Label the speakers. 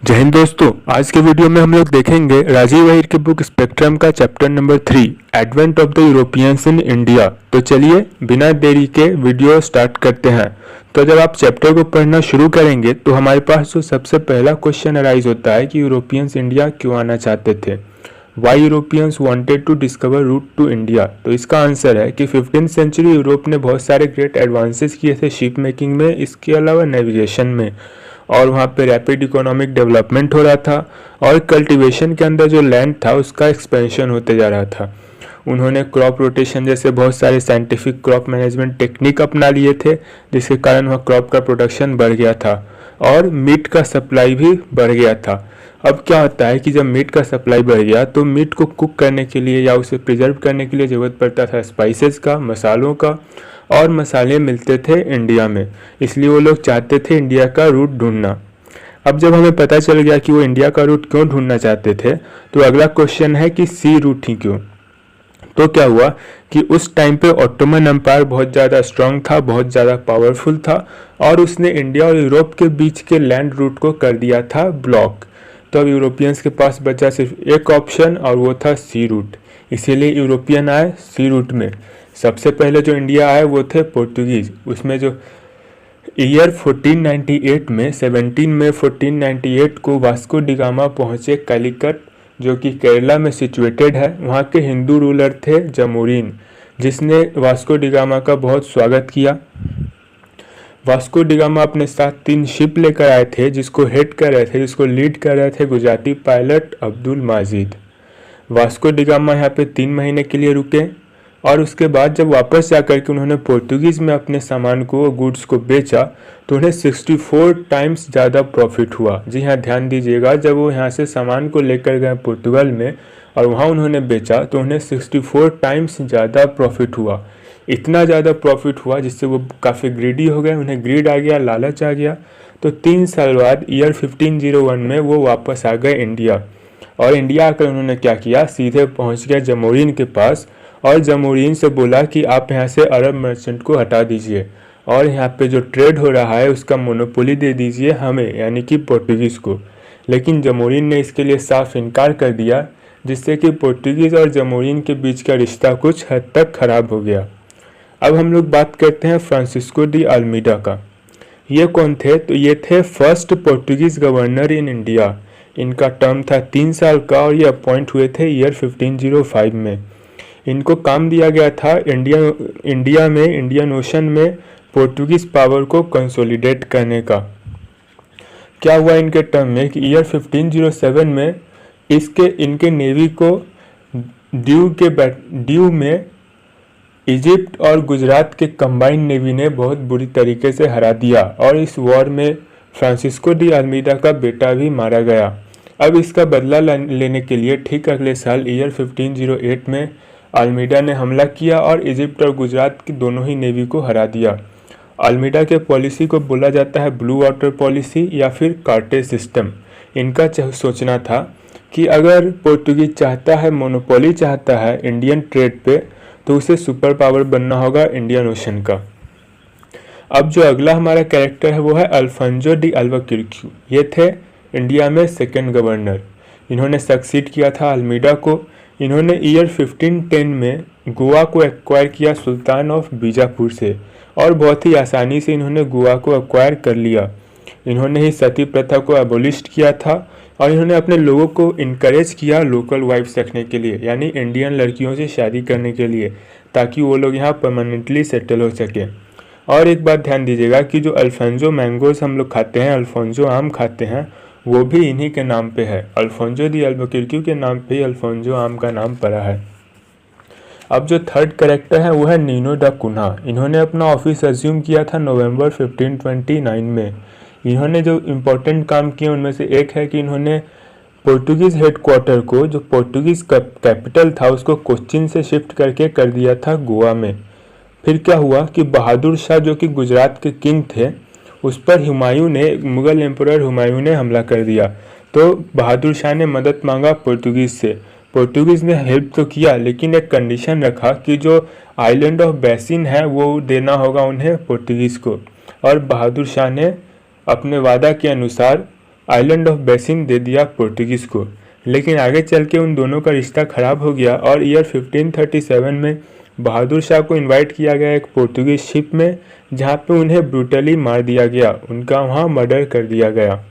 Speaker 1: जय हिंद दोस्तों। आज के वीडियो में हम लोग देखेंगे राजीव अहिर के बुक स्पेक्ट्रम का chapter number 3 advent of the Europeans in India. तो चलिए बिना देरी के वीडियो स्टार्ट करते हैं। तो जब आप चैप्टर को पढ़ना शुरू करेंगे तो हमारे पास जो सबसे पहला क्वेश्चन अराइज होता है कि यूरोपियंस इंडिया क्यों आना चाहते थे। Why Europeans wanted to discover route to India. तो इसका आंसर है कि 15th सेंचुरी यूरोप ने बहुत सारे ग्रेट एडवांसेस किए थे शिप मेकिंग में, इसके अलावा नेविगेशन में, और वहाँ पे रैपिड इकोनॉमिक डेवलपमेंट हो रहा था और कल्टीवेशन के अंदर जो लैंड था उसका एक्सपेंशन होते जा रहा था। उन्होंने क्रॉप रोटेशन जैसे बहुत सारे साइंटिफिक क्रॉप मैनेजमेंट टेक्निक अपना लिए थे, जिसके कारण वहाँ क्रॉप का प्रोडक्शन बढ़ गया था और मीट का सप्लाई भी बढ़ गया था। अब क्या होता है कि जब मीट का सप्लाई बढ़ गया तो मीट को कुक करने के लिए या उसे प्रिजर्व करने के लिए ज़रूरत पड़ता था स्पाइसेस का, मसालों का, और मसाले मिलते थे इंडिया में, इसलिए वो लोग चाहते थे इंडिया का रूट ढूंढना। अब जब हमें पता चल गया कि वो इंडिया का रूट क्यों ढूंढना चाहते थे तो अगला क्वेश्चन है कि सी रूट ही क्यों। तो क्या हुआ कि उस टाइम पे ऑटोमन एम्पायर बहुत ज़्यादा स्ट्रांग था, बहुत ज़्यादा पावरफुल था, और उसने इंडिया और यूरोप के बीच के लैंड रूट को कर दिया था ब्लॉक। तो अब यूरोपियंस के पास बचा सिर्फ एक ऑप्शन और वो था सी रूट, इसीलिए यूरोपियन आए सी रूट में। सबसे पहले जो इंडिया आए वो थे पोर्तुगीज़। उसमें जो ईयर 1498 में 17 मई 1498 को वास्को डिगामा पहुँचे कैलिकट, जो कि केरला में सिचुएटेड है। वहाँ के हिंदू रूलर थे जमोरिन, जिसने वास्को डिगामा का बहुत स्वागत किया। वास्को डिगामा अपने साथ 3 शिप लेकर आए थे, जिसको हेड कर रहे थे, जिसको लीड कर रहे थे Gujarati pilot Abdul Majid. Vasco da Gama यहाँ पे 3 महीने के लिए रुके और उसके बाद जब वापस जाकर के उन्होंने पोर्तुगीज़ में अपने सामान को, गुड्स को बेचा, तो उन्हें 64 टाइम्स ज़्यादा प्रॉफिट हुआ। जी हाँ, ध्यान दीजिएगा, जब वो यहाँ से सामान को लेकर गए पुर्तगाल में और वहाँ उन्होंने बेचा तो उन्हें 64 टाइम्स ज़्यादा प्रॉफिट हुआ। इतना ज़्यादा प्रॉफिट हुआ जिससे वो काफ़ी ग्रीडी हो गए, उन्हें ग्रीड आ गया, लालच आ गया। तो 3 साल बाद ईयर 1501 में वो वापस आ गए इंडिया, और इंडिया आकर उन्होंने क्या किया, सीधे पहुँच गया जमोरिन के पास और जमोरिन से बोला कि आप यहाँ से अरब मर्चेंट को हटा दीजिए और यहाँ पे जो ट्रेड हो रहा है उसका मोनोपोली दे दीजिए हमें, यानी कि पोर्तुगीज़ को। लेकिन जमोरिन ने इसके लिए साफ इनकार कर दिया, जिससे कि पोर्तुगीज़ और जमोरिन के बीच का रिश्ता कुछ हद तक ख़राब हो गया। अब हम लोग बात करते हैं फ्रांसिस्को डी अल्मीडा का। ये कौन थे? तो ये थे first Portuguese governor in India. इनका टर्म था 3 साल का और ये अपॉइंट हुए थे ईयर 1505 में। इनको काम दिया गया था इंडिया में, इंडियन ओशन में पोर्तुगीज़ पावर को कंसोलिडेट करने का। क्या हुआ इनके टर्म में कि ईयर 1507 में इनके नेवी को ड्यू में इजिप्ट और गुजरात के कंबाइंड नेवी ने बहुत बुरी तरीके से हरा दिया और इस वॉर में फ्रांसिस्को डी अल्मीडा का बेटा भी मारा गया। अब इसका बदला लेने के लिए ठीक अगले साल ईयर 1508 में अल्मीडा ने हमला किया और इजिप्ट और गुजरात की दोनों ही नेवी को हरा दिया। अल्मीडा के पॉलिसी को बोला जाता है ब्लू वाटर पॉलिसी या फिर कार्टे सिस्टम। इनका सोचना था कि अगर पोर्तुगीज चाहता है, मोनोपोली चाहता है इंडियन ट्रेड पे, तो उसे सुपर पावर बनना होगा इंडियन ओशन का। अब जो अगला हमारा कैरेक्टर है वो है अल्फांजो डी अल्बुकर्क। ये थे इंडिया में सेकेंड गवर्नर। इन्होंने सक्सीड किया था अल्मीडा को। इन्होंने ईयर 1510 में गोवा को एक्वायर किया सुल्तान ऑफ बीजापुर से और बहुत ही आसानी से इन्होंने गोवा को एक्वायर कर लिया। इन्होंने ही सती प्रथा को एबोलिश किया था और इन्होंने अपने लोगों को इनकरेज किया लोकल वाइफ्स रखने के लिए, यानी इंडियन लड़कियों से शादी करने के लिए, ताकि वो लोग यहाँ परमानेंटली सेटल हो सके। और एक बात ध्यान दीजिएगा कि जो अल्फांजो मैंगोज हम लोग खाते हैं, अल्फांजो आम खाते हैं, वो भी इन्हीं के नाम पे है। अल्फांजो दी अल्बुकर्क के नाम पे ही अल्फांजो आम का नाम पड़ा है। अब जो थर्ड कैरेक्टर है वो है नीनो दा कुन्हा। इन्होंने अपना ऑफिस अज्यूम किया था नवंबर 1529 में। इन्होंने जो इम्पोर्टेंट काम किए उनमें से एक है कि इन्होंने पोर्तुगीज़ हेडक्वार्टर को, जो पोर्तुगीज़ कैपिटल था, उसको कोच्चिन से शिफ्ट करके कर दिया था गोवा में। फिर क्या हुआ कि बहादुर शाह, जो कि गुजरात के किंग थे, उस पर हुमायूं ने, मुगल एम्परर हुमायूं ने हमला कर दिया। तो बहादुर शाह ने मदद मांगा पोर्तुगीज़ से। पोर्तुगीज़ ने हेल्प तो किया, लेकिन एक कंडीशन रखा कि जो आइलैंड ऑफ बेसिन है वो देना होगा उन्हें पोर्तुगीज़ को। और बहादुर शाह ने अपने वादा के अनुसार आइलैंड ऑफ बेसिन दे दिया पोर्तुगीज़ को। लेकिन आगे चल के उन दोनों का रिश्ता खराब हो गया और ईयर 1537 में बहादुर शाह को इनवाइट किया गया एक पोर्तुगीज शिप में, जहाँ पे उन्हें ब्रूटली मार दिया गया, उनका वहाँ मर्डर कर दिया गया।